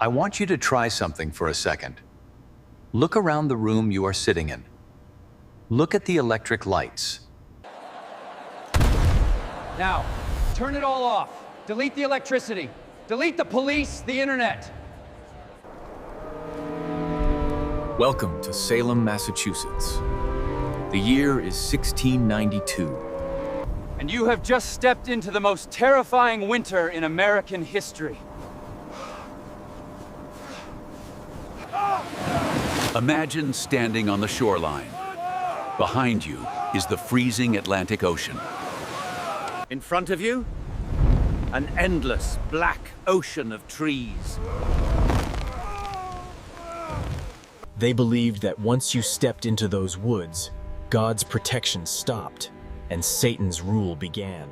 I want you to try something for a second. Look around the room you are sitting in. Look at the electric lights. Now, turn it all off. Delete the electricity. Delete the police, the internet. Welcome to Salem, Massachusetts. The year is 1692. And you have just stepped into the most terrifying winter in American history. Imagine standing on the shoreline. Behind you is the freezing Atlantic Ocean. In front of you, an endless black ocean of trees. They believed that once you stepped into those woods, God's protection stopped and Satan's rule began.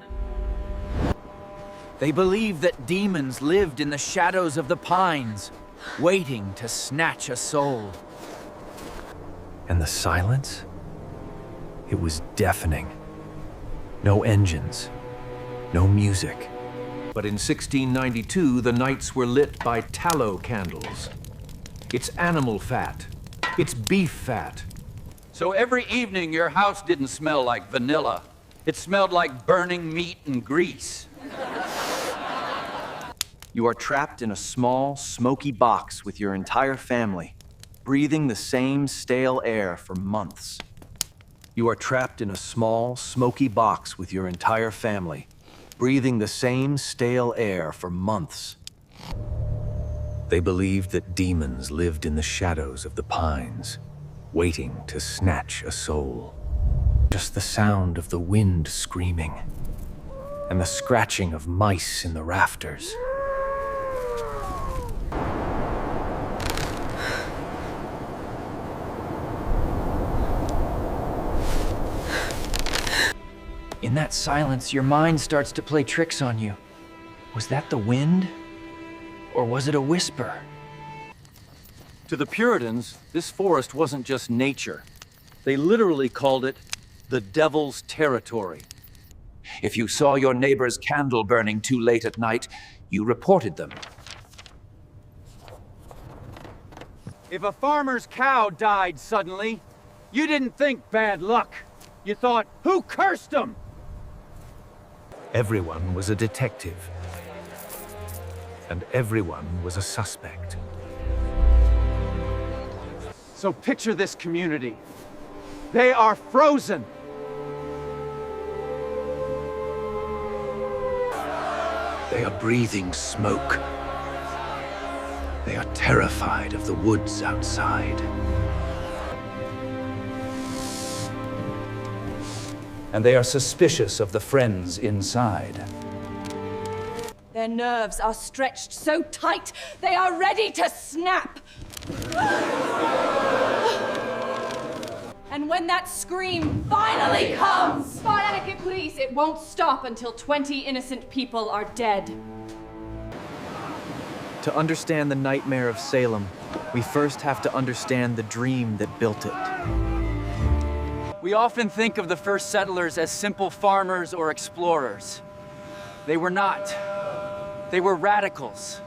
They believed that demons lived in the shadows of the pines, waiting to snatch a soul. And the silence? It was deafening. No engines, no music. But in 1692, the nights were lit by tallow candles. It's animal fat. It's beef fat. So every evening your house didn't smell like vanilla. It smelled like burning meat and grease. You are trapped in a small, smoky box with your entire family, breathing the same stale air for months. You are trapped in a small, smoky box with your entire family, breathing the same stale air for months. They believed that demons lived in the shadows of the pines, waiting to snatch a soul. Just the sound of the wind screaming, and the scratching of mice in the rafters. In that silence, your mind starts to play tricks on you. Was that the wind? Or was it a whisper? To the Puritans, this forest wasn't just nature. They literally called it the devil's territory. If you saw your neighbor's candle burning too late at night, you reported them. If a farmer's cow died suddenly, you didn't think bad luck. You thought, who cursed them? Everyone was a detective. And everyone was a suspect. So picture this community. They are frozen. They are breathing smoke. They are terrified of the woods outside. And they are suspicious of the friends inside. Their nerves are stretched so tight, they are ready to snap. And when that scream finally comes, Spartacus, please, it won't stop until 20 innocent people are dead. To understand the nightmare of Salem, we first have to understand the dream that built it. We often think of the first settlers as simple farmers or explorers. They were not. They were radicals.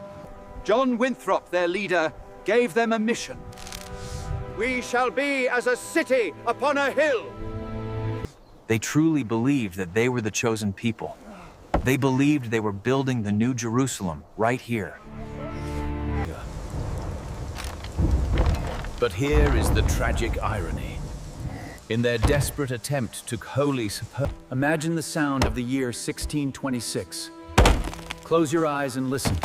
John Winthrop, their leader, gave them a mission. We shall be as a city upon a hill. They truly believed that they were the chosen people. They believed they were building the New Jerusalem right here. But here is the tragic irony. In their desperate attempt to wholly Imagine the sound of the year 1626. Close your eyes and listen.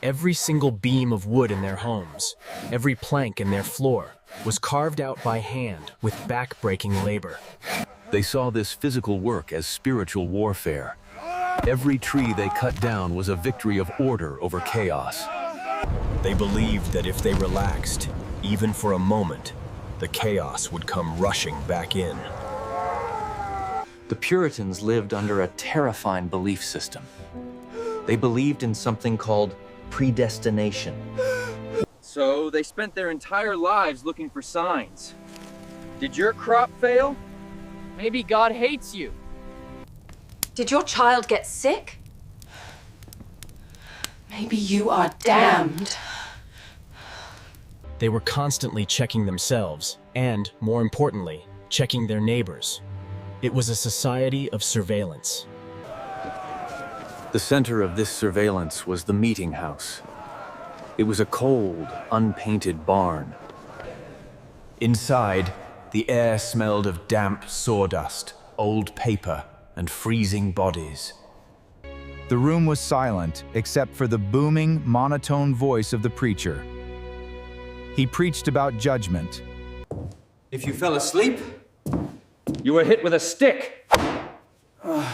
Every single beam of wood in their homes, every plank in their floor, was carved out by hand with back-breaking labor. They saw this physical work as spiritual warfare. Every tree they cut down was a victory of order over chaos. They believed that if they relaxed, even for a moment, the chaos would come rushing back in. The Puritans lived under a terrifying belief system. They believed in something called predestination. So they spent their entire lives looking for signs. Did your crop fail? Maybe God hates you. Did your child get sick? Maybe you are damned. They were constantly checking themselves and, more importantly, checking their neighbors. It was a society of surveillance. The center of this surveillance was the meeting house. It was a cold, unpainted barn. Inside, the air smelled of damp sawdust, old paper, and freezing bodies. The room was silent except for the booming, monotone voice of the preacher. He preached about judgment. If you fell asleep, you were hit with a stick. The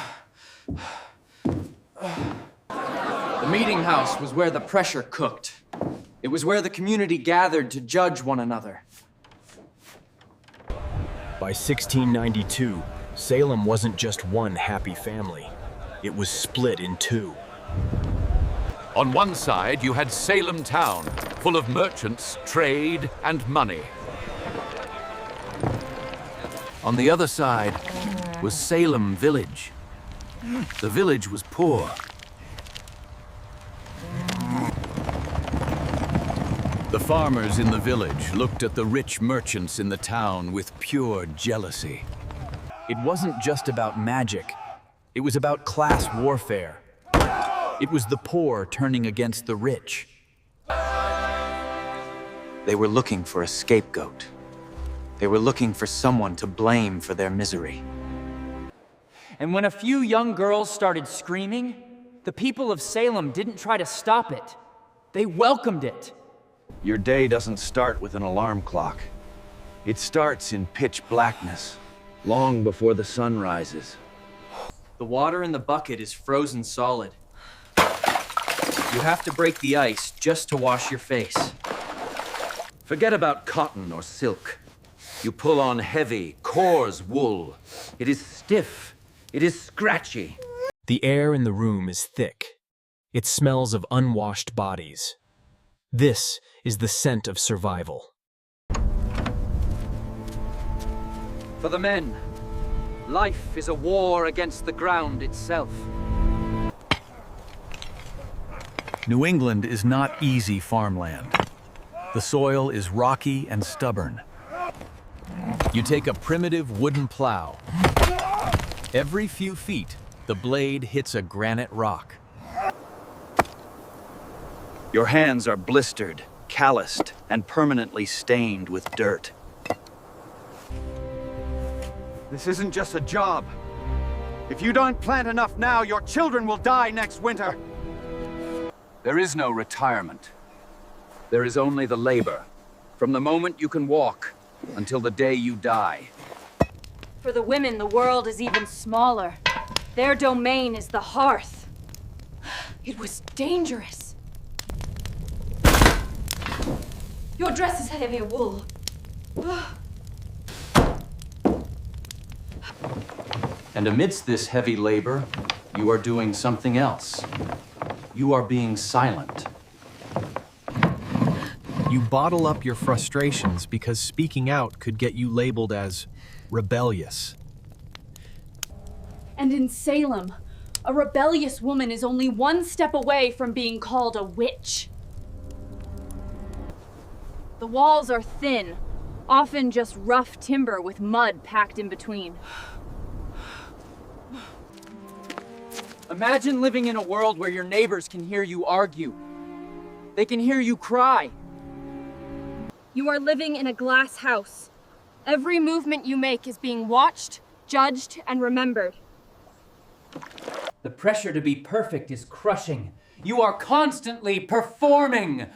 meeting house was where the pressure cooked. It was where the community gathered to judge one another. By 1692, Salem wasn't just one happy family. It was split in two. On one side, you had Salem town, full of merchants, trade, and money. On the other side was Salem village. The village was poor. The farmers in the village looked at the rich merchants in the town with pure jealousy. It wasn't just about magic. It was about class warfare. It was the poor turning against the rich. They were looking for a scapegoat. They were looking for someone to blame for their misery. And when a few young girls started screaming, the people of Salem didn't try to stop it. They welcomed it. Your day doesn't start with an alarm clock. It starts in pitch blackness, long before the sun rises. The water in the bucket is frozen solid. You have to break the ice just to wash your face. Forget about cotton or silk. You pull on heavy, coarse wool. It is stiff. It is scratchy. The air in the room is thick. It smells of unwashed bodies. This is the scent of survival. For the men, life is a war against the ground itself. New England is not easy farmland. The soil is rocky and stubborn. You take a primitive wooden plow. Every few feet, the blade hits a granite rock. Your hands are blistered, calloused, and permanently stained with dirt. This isn't just a job. If you don't plant enough now, your children will die next winter. There is no retirement. There is only the labor, from the moment you can walk until the day you die. For the women, the world is even smaller. Their domain is the hearth. It was dangerous. Your dress is heavy wool. And amidst this heavy labor, you are doing something else. You are being silent. You bottle up your frustrations because speaking out could get you labeled as rebellious. And in Salem, a rebellious woman is only one step away from being called a witch. The walls are thin, often just rough timber with mud packed in between. Imagine living in a world where your neighbors can hear you argue. They can hear you cry. You are living in a glass house. Every movement you make is being watched, judged, and remembered. The pressure to be perfect is crushing. You are constantly performing.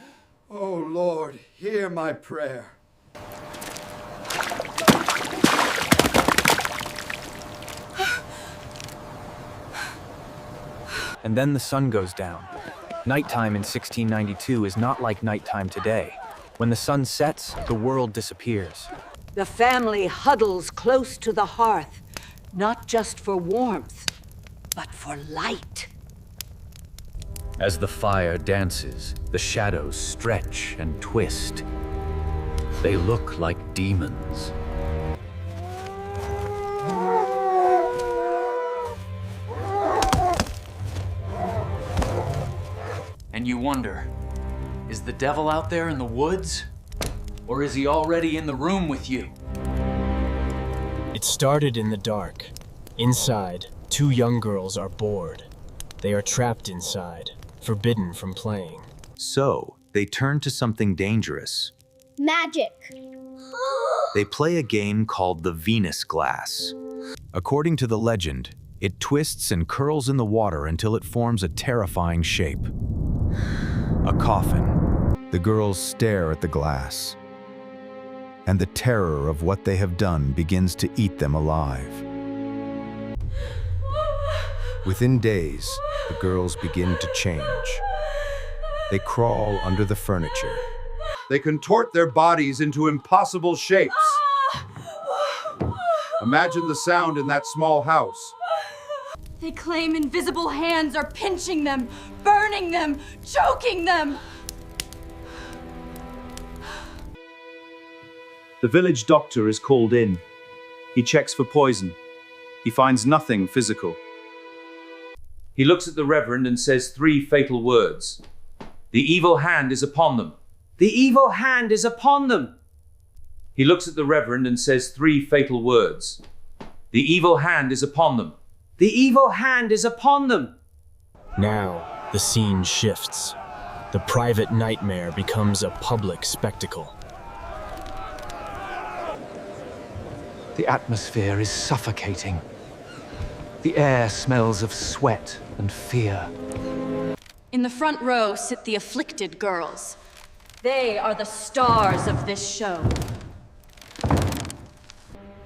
Oh, Lord, hear my prayer. And then the sun goes down. Nighttime in 1692 is not like nighttime today. When the sun sets, the world disappears. The family huddles close to the hearth, not just for warmth, but for light. As the fire dances, the shadows stretch and twist. They look like demons. And you wonder, is the devil out there in the woods? Or is he already in the room with you? It started in the dark. Inside, two young girls are bored. They are trapped inside, forbidden from playing. So, they turn to something dangerous. Magic. They play a game called the Venus glass. According to the legend, it twists and curls in the water until it forms a terrifying shape. A coffin. The girls stare at the glass, and the terror of what they have done begins to eat them alive. Within days, the girls begin to change. They crawl under the furniture. They contort their bodies into impossible shapes. Imagine the sound in that small house. They claim invisible hands are pinching them, burning them, choking them. The village doctor is called in. He checks for poison. He finds nothing physical. He looks at the Reverend and says 3 fatal words. The evil hand is upon them. The evil hand is upon them. He looks at the Reverend and says 3 fatal words. The evil hand is upon them. The evil hand is upon them. Now, the scene shifts. The private nightmare becomes a public spectacle. The atmosphere is suffocating. The air smells of sweat and fear. In the front row sit the afflicted girls. They are the stars of this show.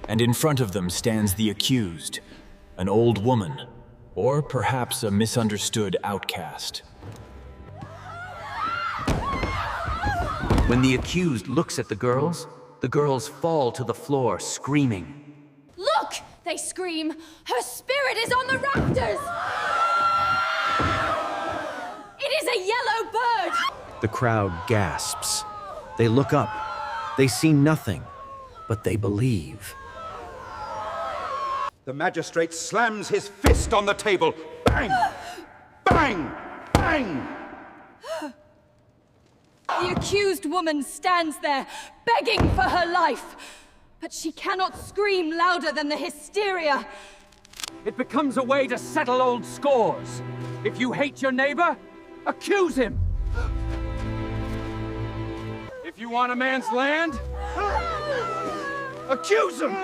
And in front of them stands the accused, an old woman, or perhaps a misunderstood outcast. When the accused looks at the girls fall to the floor screaming. Look! They scream. Her spirit is on the rafters! It is a yellow bird! The crowd gasps. They look up. They see nothing, but they believe. The magistrate slams his fist on the table. Bang! Bang! Bang! The accused woman stands there, begging for her life. But she cannot scream louder than the hysteria. It becomes a way to settle old scores. If you hate your neighbor, accuse him. If you want a man's land, accuse him.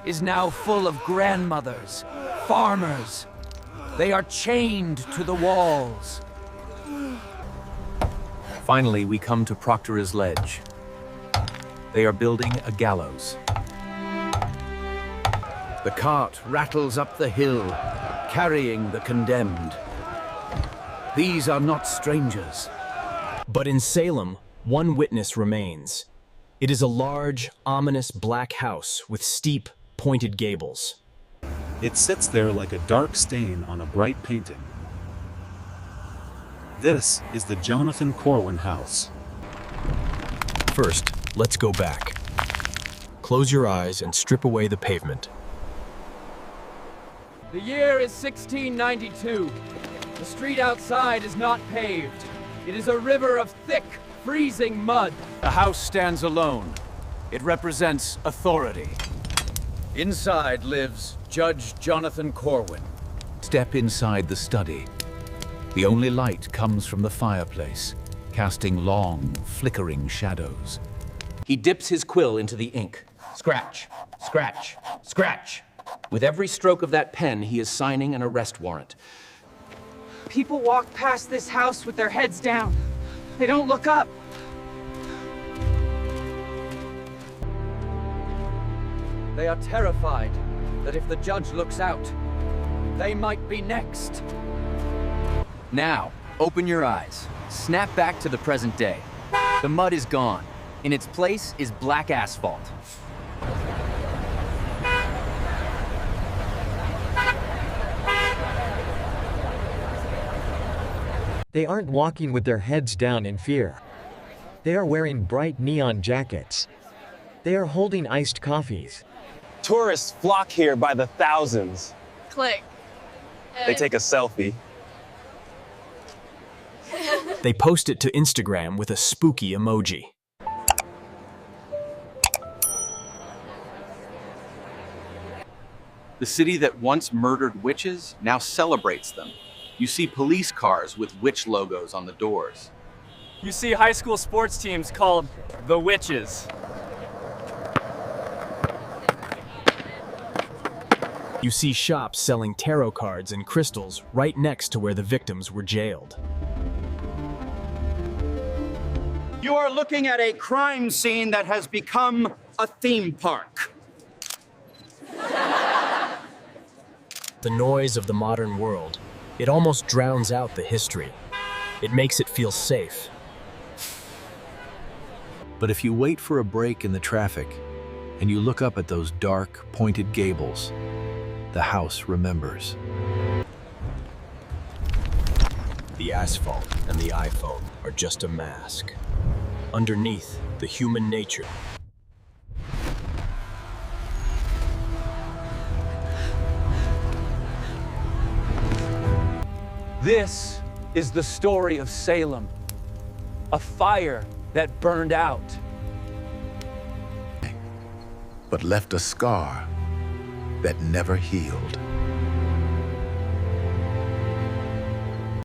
Is now full of grandmothers, farmers. They are chained to the walls. Finally, we come to Proctor's Ledge. They are building a gallows. The cart rattles up the hill, carrying the condemned. These are not strangers. But in Salem, one witness remains. It is a large, ominous black house with steep, pointed gables. It sits there like a dark stain on a bright painting. This is the Jonathan Corwin house. First, let's go back. Close your eyes and strip away the pavement. The year is 1692. The street outside is not paved. It is a river of thick, freezing mud. The house stands alone. It represents authority. Inside lives Judge Jonathan Corwin. Step inside the study. The only light comes from the fireplace, casting long, flickering shadows. He dips his quill into the ink. Scratch, scratch, scratch. With every stroke of that pen, he is signing an arrest warrant. People walk past this house with their heads down. They don't look up. They are terrified that if the judge looks out, they might be next. Now, open your eyes. Snap back to the present day. The mud is gone. In its place is black asphalt. They aren't walking with their heads down in fear. They are wearing bright neon jackets. They are holding iced coffees. Tourists flock here by the thousands. Click. They take a selfie. They post it to Instagram with a spooky emoji. The city that once murdered witches now celebrates them. You see police cars with witch logos on the doors. You see high school sports teams called the Witches. You see shops selling tarot cards and crystals right next to where the victims were jailed. You are looking at a crime scene that has become a theme park. The noise of the modern world, it almost drowns out the history. It makes it feel safe. But if you wait for a break in the traffic and you look up at those dark, pointed gables, the house remembers. The asphalt and the iPhone are just a mask. Underneath, the human nature. This is the story of Salem, a fire that burned out. But left a scar that never healed.